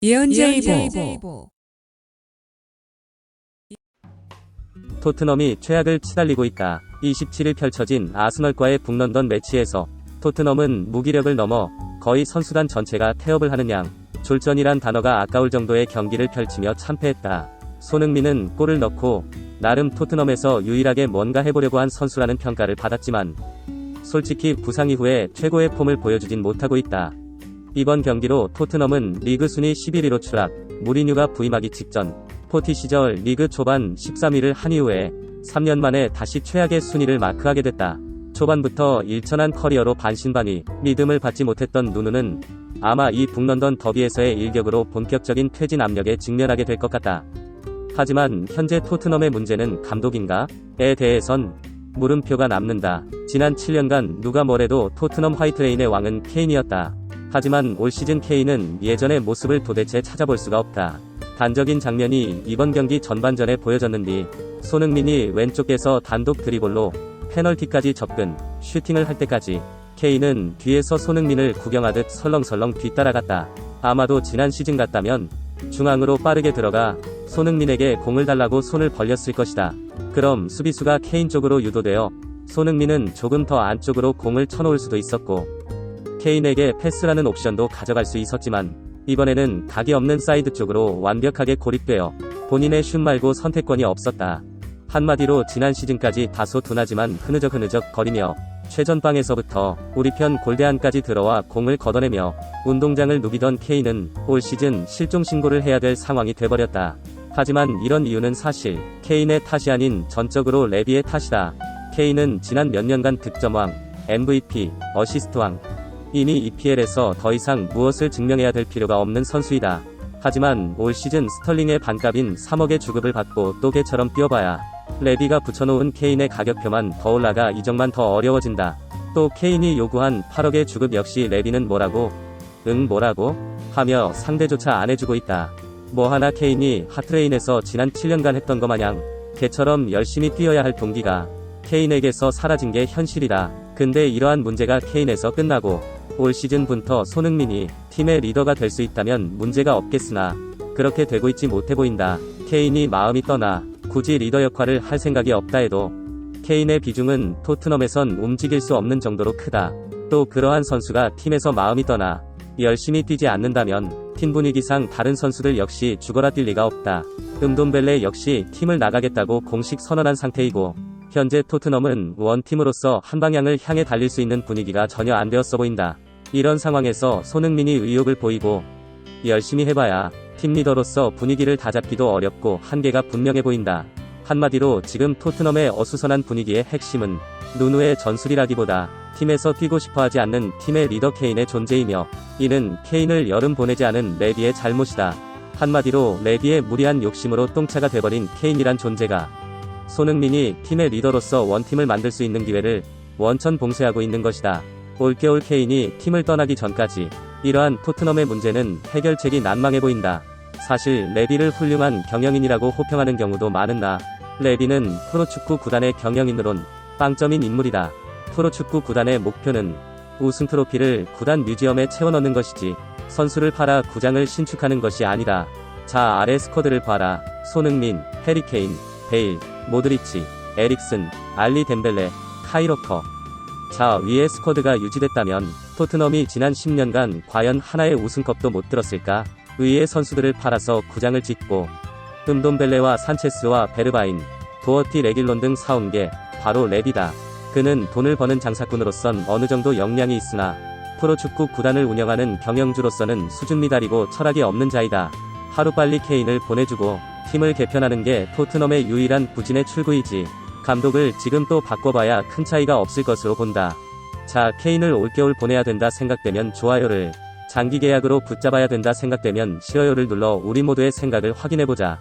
예언제이보. 토트넘이 최악을 치달리고 있다. 27일 펼쳐진 아스널과의 북런던 매치에서 토트넘은 무기력을 넘어 거의 선수단 전체가 태업을 하는 양 졸전이란 단어가 아까울 정도의 경기를 펼치며 참패했다. 손흥민은 골을 넣고 나름 토트넘에서 유일하게 뭔가 해보려고 한 선수라는 평가를 받았지만 솔직히 부상 이후에 최고의 폼을 보여주진 못하고 있다. 이번 경기로 토트넘은 리그 순위 11위로 추락, 무리뉴가 부임하기 직전 포티 시절 리그 초반 13위를 한 이후에 3년 만에 다시 최악의 순위를 마크하게 됐다. 초반부터 일천한 커리어로 반신반의, 믿음을 받지 못했던 누누는 아마 이 북런던 더비에서의 일격으로 본격적인 퇴진 압력에 직면하게 될 것 같다. 하지만 현재 토트넘의 문제는 감독인가?에 대해선 물음표가 남는다. 지난 7년간 누가 뭐래도 토트넘 화이트레인의 왕은 케인이었다. 하지만 올 시즌 케인은 예전의 모습을 도대체 찾아볼 수가 없다. 단적인 장면이 이번 경기 전반전에 보여졌는데 손흥민이 왼쪽에서 단독 드리블로 페널티까지 접근, 슈팅을 할 때까지 케인은 뒤에서 손흥민을 구경하듯 설렁설렁 뒤따라갔다. 아마도 지난 시즌 같다면 중앙으로 빠르게 들어가 손흥민에게 공을 달라고 손을 벌렸을 것이다. 그럼 수비수가 케인 쪽으로 유도되어 손흥민은 조금 더 안쪽으로 공을 쳐놓을 수도 있었고 케인에게 패스라는 옵션도 가져갈 수 있었지만 이번에는 각이 없는 사이드 쪽으로 완벽하게 고립되어 본인의 슛 말고 선택권이 없었다. 한마디로 지난 시즌까지 다소 둔하지만 흐느적 거리며 최전방에서부터 우리 편 골대안까지 들어와 공을 걷어내며 운동장을 누비던 케인은 올 시즌 실종 신고를 해야 될 상황이 돼버렸다. 하지만 이런 이유는 사실 케인의 탓이 아닌 전적으로 레비의 탓이다. 케인은 지난 몇 년간 득점왕, MVP, 어시스트왕, 이미 EPL에서 더 이상 무엇을 증명해야 될 필요가 없는 선수이다. 하지만 올 시즌 스털링의 반값인 3억의 주급을 받고 또 개처럼 뛰어봐야 레비가 붙여놓은 케인의 가격표만 더 올라가 이정만 더 어려워진다. 또 케인이 요구한 8억의 주급 역시 레비는 뭐라고? 응 뭐라고? 하며 상대조차 안 해주고 있다. 뭐하나 케인이 하트레인에서 지난 7년간 했던 것 마냥 개처럼 열심히 뛰어야 할 동기가 케인에게서 사라진 게 현실이다. 근데 이러한 문제가 케인에서 끝나고 올 시즌부터 손흥민이 팀의 리더가 될 수 있다면 문제가 없겠으나 그렇게 되고 있지 못해 보인다. 케인이 마음이 떠나 굳이 리더 역할을 할 생각이 없다 해도 케인의 비중은 토트넘에선 움직일 수 없는 정도로 크다. 또 그러한 선수가 팀에서 마음이 떠나 열심히 뛰지 않는다면 팀 분위기상 다른 선수들 역시 죽어라 뛸 리가 없다. 은돔벨레 역시 팀을 나가겠다고 공식 선언한 상태이고 현재 토트넘은 원팀으로서 한 방향을 향해 달릴 수 있는 분위기가 전혀 안 되었어 보인다. 이런 상황에서 손흥민이 의욕을 보이고 열심히 해봐야 팀 리더로서 분위기를 다잡기도 어렵고 한계가 분명해 보인다. 한마디로 지금 토트넘의 어수선한 분위기의 핵심은 누누의 전술이라기보다 팀에서 뛰고 싶어하지 않는 팀의 리더 케인의 존재이며 이는 케인을 여름 보내지 않은 레비의 잘못이다. 한마디로 레비의 무리한 욕심으로 똥차가 돼버린 케인이란 존재가 손흥민이 팀의 리더로서 원팀을 만들 수 있는 기회를 원천 봉쇄하고 있는 것이다. 올겨울 케인이 팀을 떠나기 전까지 이러한 토트넘의 문제는 해결책이 난망해 보인다. 사실 레비를 훌륭한 경영인이라고 호평하는 경우도 많으나 레비는 프로축구 구단의 경영인으론 빵점인 인물이다. 프로축구 구단의 목표는 우승 트로피를 구단 뮤지엄에 채워넣는 것이지 선수를 팔아 구장을 신축하는 것이 아니다. 자 아래 스쿼드를 봐라. 손흥민, 해리케인, 베일, 모드리치, 에릭슨, 알리 덴벨레, 카이로커. 자 위에 스쿼드가 유지됐다면 토트넘이 지난 10년간 과연 하나의 우승컵도 못 들었을까? 위의 선수들을 팔아서 구장을 짓고 은돔벨레와 산체스와 베르바인, 도어티 레길론 등 사온 게 바로 레비다. 그는 돈을 버는 장사꾼으로선 어느 정도 역량이 있으나 프로축구 구단을 운영하는 경영주로서는 수준 미달이고 철학이 없는 자이다. 하루빨리 케인을 보내주고 팀을 개편하는 게 토트넘의 유일한 부진의 출구이지 감독을 지금 또 바꿔봐야 큰 차이가 없을 것으로 본다. 자 케인을 올겨울 보내야 된다 생각되면 좋아요를, 장기 계약으로 붙잡아야 된다 생각되면 싫어요를 눌러 우리 모두의 생각을 확인해보자.